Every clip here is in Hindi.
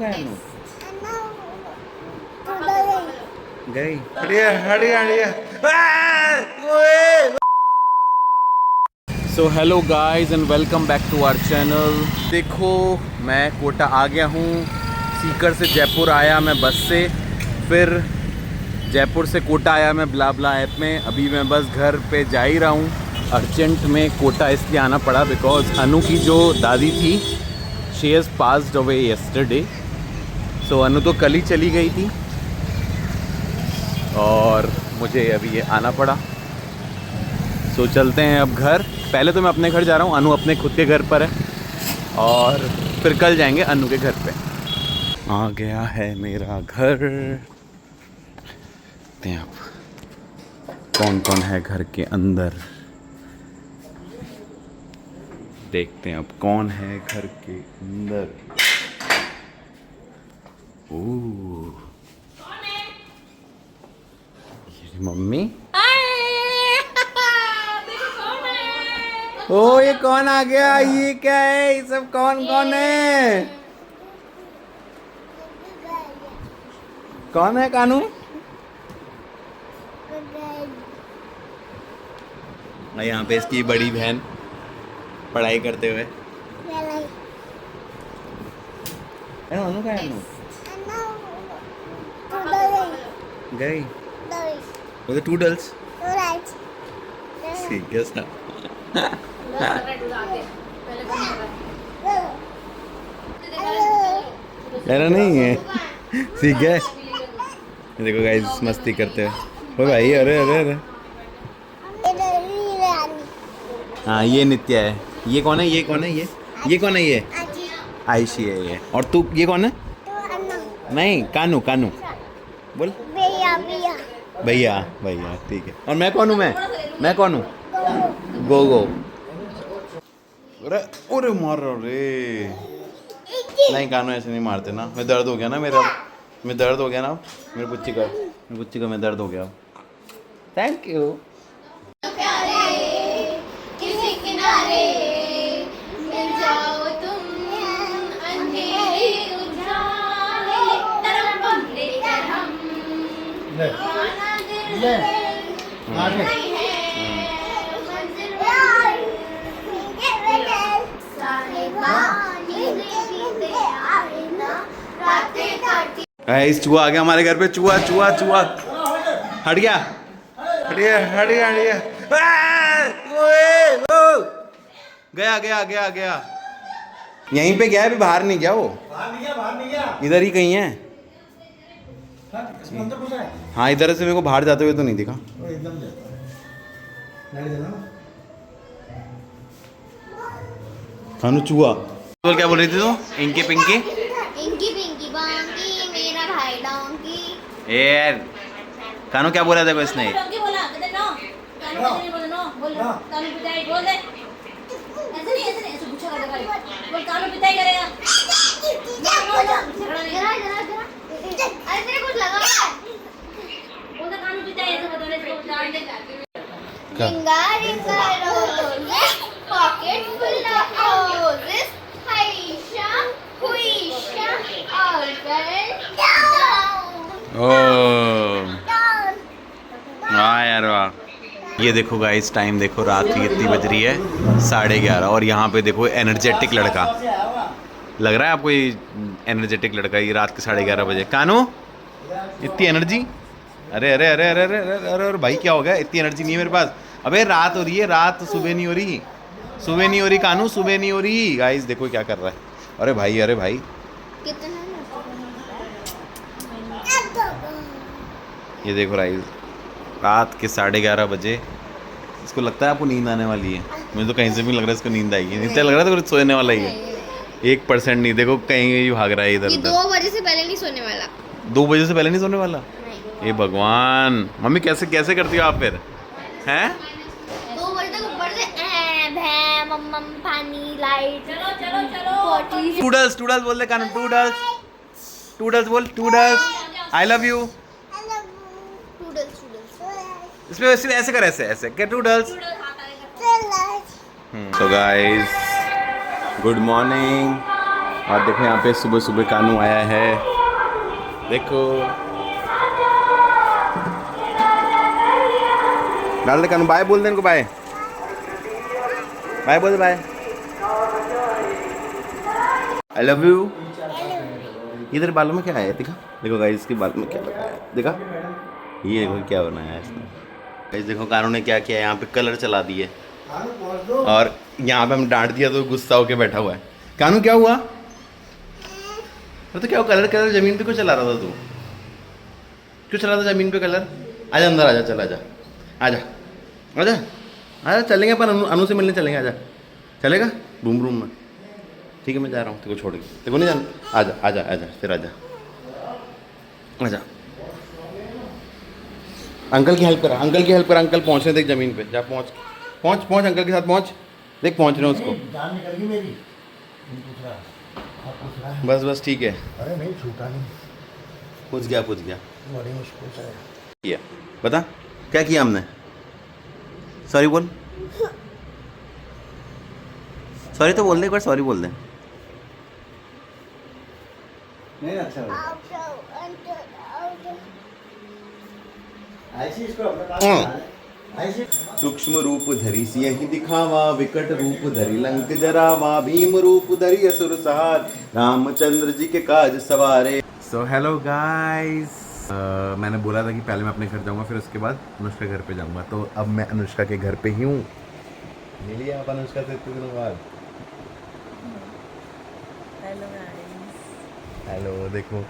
का है अनु? गई Hatia Hatia Hatia. So hello guys and welcome back to our channel. देखो मैं कोटा आ गया हूँ। सीकर से जयपुर आया मैं बस से, फिर जयपुर से कोटा आया मैं ब्ला ब्ला ऐप में। अभी मैं बस घर पे जा ही रहा हूँ। अर्जेंट में कोटा इसलिए आना पड़ा बिकॉज अनु की जो दादी थी she has passed away yesterday. So Anu तो कल ही चली गई थी और मुझे अभी ये आना पड़ा। सो चलते हैं अब घर। पहले तो मैं अपने घर जा रहा हूँ, अनु अपने खुद के घर पर है और फिर कल जाएंगे अनु के घर पे। आ गया है मेरा घर। देखते हैं आप कौन कौन है घर के अंदर। देखते हैं अब कौन है घर के अंदर। ओह ये मम्मी। ओ ये कौन आ गया? ये क्या है? ये सब कौन कौन है? कौन है कानू? यहाँ पे इसकी बड़ी बहन पढ़ाई करते हुए। अनु का है? अनु गई वो तो टूडल्स। ठीक है सर। ऐसा नहीं है, ठीक है। देखो गाइस मस्ती करते हुए। ओ भाई अरे अरे अरे। हाँ ये नित्या है। ये कौन है? ये कौन है? ये कौन है? ये आयशी है ये। और तू ये कौन है? नहीं कानू कानू बोल। भैया भैया ठीक है। और मैं कौन हूँ? मैं कौन हूँ? गो गो। अरे अरे मार रे। नहीं कानू ऐसे नहीं मारते ना। मैं दर्द हो गया ना मेरा। मैं दर्द हो गया ना मेरे पुच्ची का मैं दर्द हो गया। Thank you. इस चूहा आ गया हमारे घर पे। चूहा चूहा चूहा हट गया हटिया हटिया हटिया। गया गया गया गया। यहीं पे गया है, अभी बाहर नहीं गया वो। बाहर नहीं गया इधर ही कहीं है। हाँ इधर से मेरे को बाहर जाते हुए तो नहीं दिखा। कानू चूहा बोल। क्या बोल रही थी तू? इंकी पिंकी इंकी पिंकी बांकी मेरा भाई डोंकी। ए कानू क्या बोला था इसने? डोंकी बोला कहते नो कानू नहीं बोले नो बोल कानू पिटाई बोल दे। ऐसे नहीं ऐसे पूछा कर दे बोल कानू पिटाई करेगा। झगड़ा नहीं अरे तेरे कुछ लगा बोल दे कानू पिटाई ऐसे बता रहे इसको जान दे। रिंगा रिंगा रोज पॉकेट फुल ऑफ रोजेस हाइशा हुईशा और वाह यार वाह। ये देखो गाइस टाइम देखो, रात की कितनी बज रही है? 11:30। और यहाँ पे देखो एनर्जेटिक लड़का लग रहा है आपको। ये एनर्जेटिक लड़का ये रात के 11:30 बजे। कानू इतनी एनर्जी? अरे अरे अरे अरे अरे अरे अरे अरे भाई क्या हो गया? इतनी एनर्जी नहीं है मेरे पास। अबे रात हो रही है, रात सुबह नहीं हो रही। सुबह नहीं हो रही कानू, सुबह नहीं हो रही। गाइस देखो क्या कर रहा है। अरे भाई अरे भाई ये देखो राइस रात के 11:30 बजे। इसको लगता है आपको नींद आने वाली है? मुझे तो कहीं से भी लग रहा है इसको नींद आएगी। नहीं लग रहा था कुछ सोने वाला ही है। 1% नहीं। देखो कहीं भी भाग रहा है इधर उधर। 2 बजे से पहले नहीं सोने वाला। 2 बजे से पहले नहीं सोने वाला? ये भगवान। मम्मी कैसे कैसे करती हो आप फिर? हैं 2 बजे तक ऊपर से भै मम्मम पानी लाइट चलो चलो चलो टूडल्स टूडल्स बोल दे कानू। टूडल्स टूडल्स बोल। Toodles I love you. इसमें वैसे ऐसे कर, ऐसे ऐसे क्या? Toodles. So guys good morning. और देखो यहाँ पे सुबह सुबह कानू आया है, देखो। डाल दे कानू, बाय बोल दे इनको, बाय बाय बोल दे, बाय, आई लव यू। इधर बालों में क्या है दिखा, देखो गाइस इसके बालों में क्या लगाया है दिखा, ये देखो क्या बनाया है इसने। गाइस देखो कानू ने क्या किया है, यहाँ पे कलर चला दिए और यहाँ पे हम डांट दिया तो गुस्सा होके बैठा हुआ है। कानू क्या हुआ? तो क्या कलर कलर जमीन पे क्यों चला रहा था तू? क्यों चला था जमीन पे कलर? आजा अंदर, आजा, चल आजा, आजा आजा आजा, चलेंगे अपन अनु से मिलने चलेंगे, आजा, चलेगा रूम रूम में? ठीक है मैं जा रहा हूँ, तेरे को छोड़ के, तेरे को नहीं जाना, आजा आजा आजा, फिर आजा आजा। अंकल की हेल्प करा, अंकल की हेल्प करा, अंकल पहुँचने देख जमीन पे, जा पहुँच पहुँच पहुँच, अंकल के साथ पहुँच, देख पहुँच रहे हैं उसको। जान निकल गई मेरी। बस बस ठीक है, अरे नहीं छूटा नहीं, पूछ गया पूछ गया। बड़ी मुश्किल से। किया बता क्या किया हमने? सॉरी बोल, सॉरी तो बोल दे एक बार, सॉरी बोल दे। नहीं अच्छा ऐसी इसको अपना काम ऐसी। सूक्ष्म रूप धरी सियहि दिखावा, विकट रूप धरी लंक जरावा, भीम रूप धरी असुर सहार, रामचंद्र जी के काज सवारे। सो हेलो गाइस, मैंने बोला था कि पहले मैं अपने घर जाऊंगा, फिर उसके बाद अनुष्का घर पे जाऊंगा, तो अब मैं अनुष्का के घर पे ही हूँ। मिली आप अनुष्का से इतने दिनों बाद। Hello guys. हेलो, देखो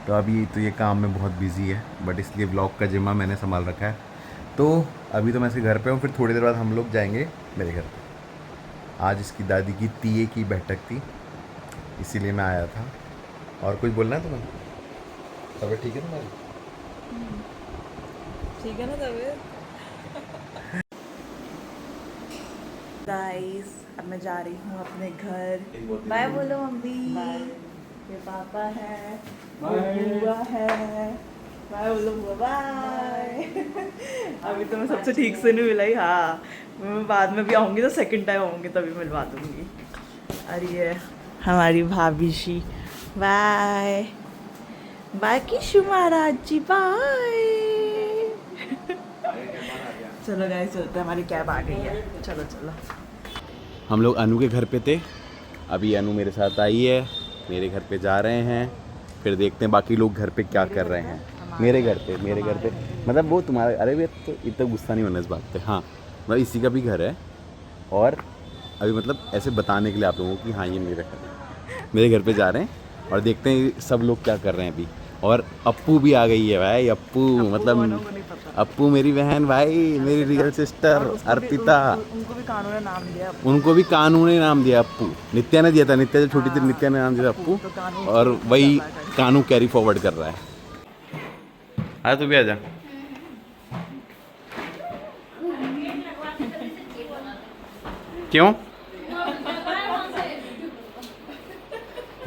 तो अभी तो ये काम में बहुत बिजी है, बट इसलिए व्लॉग का जिम्मा मैंने संभाल रखा है। तो अभी तो मैं इसके घर पे हूँ, फिर थोड़ी देर बाद हम लोग जाएंगे मेरे घर पे। आज इसकी दादी की तीये की बैठक थी, इसीलिए मैं आया था। और कुछ बोलना है तुम्हें? तबीयत ठीक है तुम्हारी? ठीक है ना तबीयत? गाइस अब मैं जा रही हूँ अपने घर। बाय बोलो मम्मी। ये पापा है, ये बुआ है। बाय बोलो बुआ, बाय। अभी तो मैं सबसे ठीक से नहीं मिलाई। हाँ मैं बाद में भी आऊँगी तो सेकंड टाइम आऊँगी तभी मिलवा दूँगी। और ये हमारी भाभी जी, बाय बाय किशु महाराज जी, बाय। चलो गाइस चलते हैं, हमारी कैब आ गई है, चलो चलो। हम लोग अनु के घर पे थे, अभी अनु मेरे साथ आई है, मेरे घर पे जा रहे हैं, फिर देखते हैं बाकी लोग घर पे क्या कर रहे हैं। मेरे घर पे मतलब वो तुम्हारा, अरे वे तो इतना गुस्सा नहीं होना इस बात पे। हाँ मतलब इसी का भी घर है, और अभी मतलब ऐसे बताने के लिए आप लोगों को कि हाँ ये मेरा घर है। मेरे घर पे जा रहे हैं और देखते हैं सब लोग क्या कर रहे हैं अभी। और अप्पू भी आ गई है भाई, अप्पू मतलब अप्पू मेरी बहन भाई, मेरी रियल सिस्टर अर्पिता। उनको भी कानू ने नाम दिया, उनको भी कानू ने नाम दिया, अप्पू। नित्या ने दिया था, नित्या जो छोटी थी नित्या ने नाम दिया अप्पू, और वही कानू कैरी फॉरवर्ड कर रहा है। आ तू भी आजा। क्यों?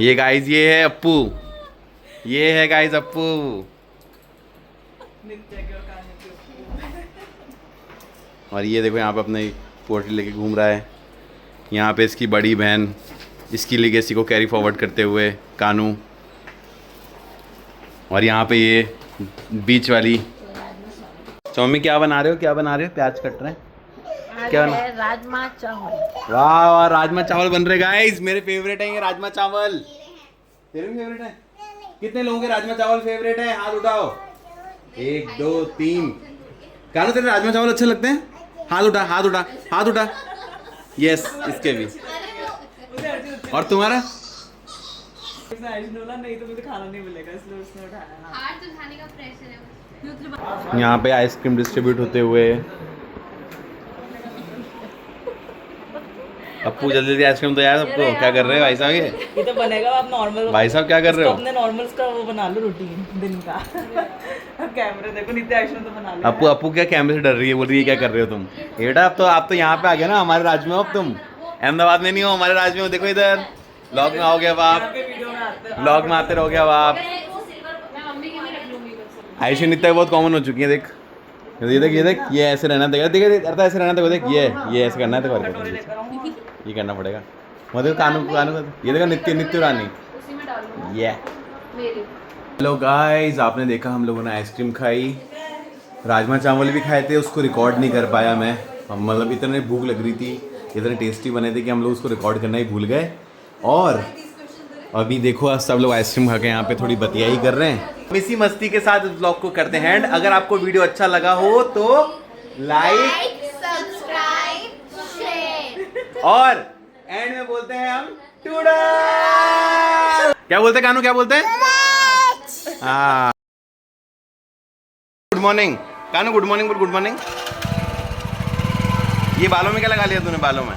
ये गाइस ये है अप्पू, ये है गाइस अप्पू। और ये देखो यहाँ पे अपने पोटली लेके घूम रहा है। यहाँ पे इसकी बड़ी बहन इसकी लेगेसी को कैरी फॉरवर्ड करते हुए कानू, और यहाँ पे ये बीच वाली। तो मम्मी क्या बना रहे हो, क्या बना रहे हो? प्याज कट रहे हैं, क्या बना? राजमा चावल। वाह वाह, राजमा चावल बन रहे गाइस, मेरे फेवरेट है ये राजमा चावल। तेरे भी फेवरेट है? कितने लोगों के राजमा चावल फेवरेट है? हाथ उठाओ। 1 2 3। कानू तेरे राजमा चावल अच्छे लगते हैं? हाथ उठा, हाथ उठा, हाथ उठा। यस, इसके भी। और तुम्हारा? नहीं तो मुझे खाना नहीं मिलेगा, इसलिए उसने उठाया। आज तो खाने का प्रेशर है। यहाँ पे आइसक्रीम डिस्ट्रीब्यूट होते हुए। अप्पू जल्दी जल्दी आइसक्रीम तो यार सबको। क्या कर रहे हो भाई साहब? ये तो बनेगा, आप नॉर्मल भाई साहब क्या कर रहे हो? अपने नॉर्मल्स का वो बना लो रूटीन दिन का। अब कैमरे देखो, नित्य आइसक्रीम तो बना लो। अप्पू क्या कैमरे से डर रही है, बोल रही है क्या कर रहे हो तुम? बेटा अब तो आप तो यहाँ पे आ गए ना हमारे राज्य में। अब तुम अहमदाबाद में नहीं हो, हमारे राज्य में हो। देखो इधर ब्लॉग में आओगे अब आप, ब्लॉग में आते रहोगे अब आप। आयुषी नित्या बहुत कॉमन हो चुकी है। देख ये देख, ये देख, ये ऐसे रहना देगा, देख ऐसे रहना देखो, देख ये ऐसे करना है देखो, ये करना पड़ेगा। मधु कानू कानू ये देखो नित्य नित्य रानी उसी में डालूंगा ये मेरे। हेलो गाइस, आपने देखा हम लोगों ने आइसक्रीम खाई, राजमा चावल भी खाए थे, उसको रिकॉर्ड नहीं कर पाया मैं, मतलब इतने भूख लग रही थी, इतने टेस्टी बने थे कि हम लोग उसको रिकॉर्ड करना ही भूल गए। और अभी देखो आज सब लोग आइसक्रीम खा के यहाँ पे थोड़ी बतियाई कर रहे हैं। हम इसी मस्ती के साथ इस ब्लॉग को करते हैं एंड। अगर आपको वीडियो अच्छा लगा हो तो लाइक सब्सक्राइब शेयर और एंड में बोलते हैं हम टूडा। क्या बोलते हैं कानू, क्या बोलते हैं? हाँ गुड मॉर्निंग कानू, गुड मॉर्निंग बोल, गुड मॉर्निंग। ये बालों में क्या लगा लिया तूने? बालों में